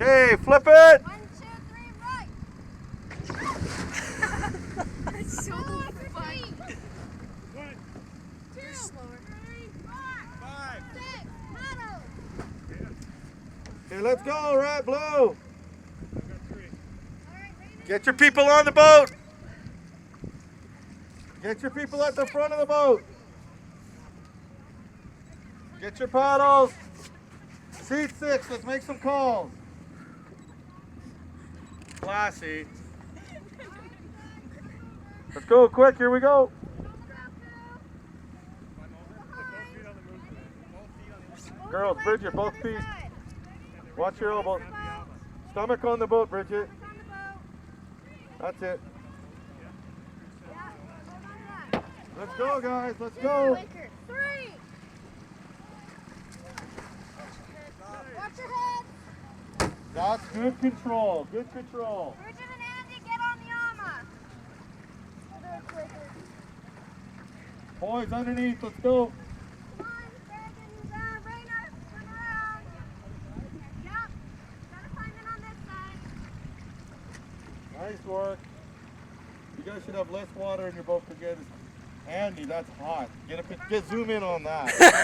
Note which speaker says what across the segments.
Speaker 1: Okay, flip it.
Speaker 2: 1, 2, 3, right. It's so funny.
Speaker 3: 1,
Speaker 2: 2, 3, 4,
Speaker 3: 5.
Speaker 2: 6, paddle.
Speaker 1: Okay, let's go, Red Blue.
Speaker 3: I've got 3.
Speaker 1: Get your people on the boat. Get your people at the front of the boat. Get your paddles. Seat 6, let's make some calls. Classy. Let's go, quick, here we go. Girls, Bridget, both feet. Watch your elbows. Stomach on the boat, Bridget. That's it. Let's go, guys, let's go.
Speaker 2: 3. Watch your head.
Speaker 1: That's good control, good control.
Speaker 2: Bridget and Andy, get on the armor.
Speaker 1: Boys, underneath, let's go.
Speaker 2: Come on, Greg and Rainer, turn around. Yep, gotta climb in on this side.
Speaker 1: Nice work. You guys should have less water in your boat to get it. Andy, that's hot. Get zoom in on that.
Speaker 2: Yep.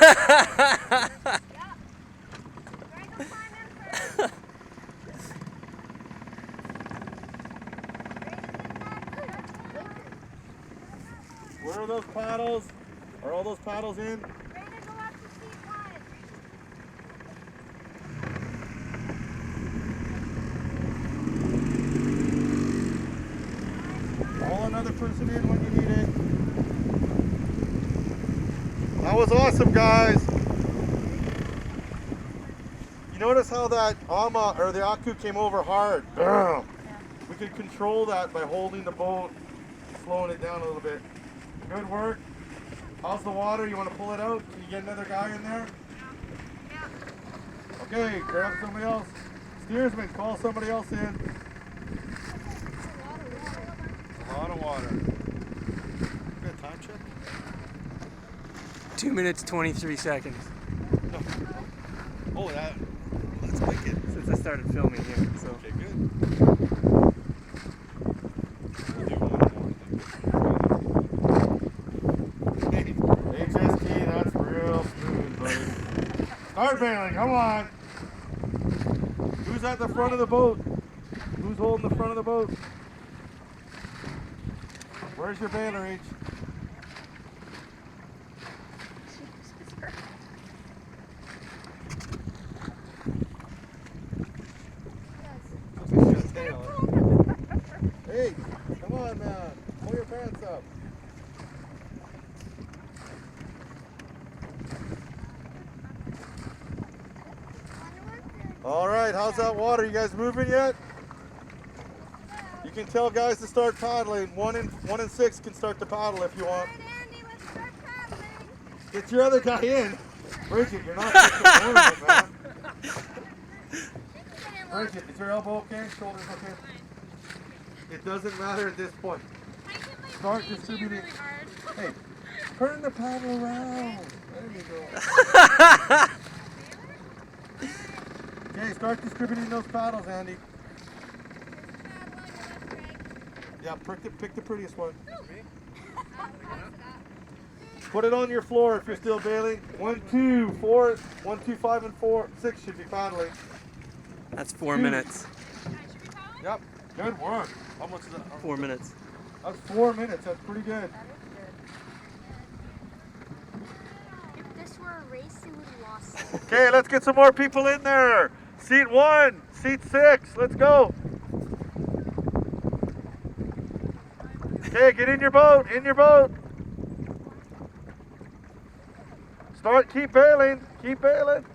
Speaker 2: Greg will climb in first.
Speaker 1: Where are those paddles? Are all those paddles in?
Speaker 2: Rainer, go up to seat 1.
Speaker 1: Call another person in when you need it. That was awesome, guys. You notice how that Ama or the Aku came over hard. We could control that by holding the boat, slowing it down a little bit. Good work. How's the water? You want to pull it out? Can you get another guy in there? Okay, grab somebody else. Steersman, call somebody else in. A lot of water. Good time check.
Speaker 4: 2 minutes, 23 seconds.
Speaker 1: No. Oh, let's make it.
Speaker 4: Since I started filming here, so.
Speaker 1: Okay, good. We'll do one more. Hey, HST, that's real smooth, buddy. Start bailing, come on. Who's at the front of the boat? Who's holding the front of the boat? Where's your bailer, H? Hey, come on, man. Pull your pants up. All right, how's that water? You guys moving yet? You can tell guys to start paddling. 1 and 6 can start to paddle if you want.
Speaker 2: All right, Andy, let's start paddling.
Speaker 1: Get your other guy in. Bridget, you're not taking it, man. Bridget, is your elbow okay? Shoulders okay? It doesn't matter at this point. Start distributing. Hey, turn the paddle around. There you go. Okay, start distributing those paddles, Andy. Yeah, pick the prettiest one. Put it on your floor if you're still bailing. 1, 2, 4, 1, 2, 5, and 4, 6 should be paddling.
Speaker 4: That's 4 minutes.
Speaker 1: Yep, good work. How much is that?
Speaker 4: 4 minutes.
Speaker 1: That's 4 minutes. That's pretty good.
Speaker 2: If this were a race, it would have lost.
Speaker 1: Okay, let's get some more people in there. Seat 1, seat 6, let's go. Okay, get in your boat, in your boat. Keep bailing, keep bailing.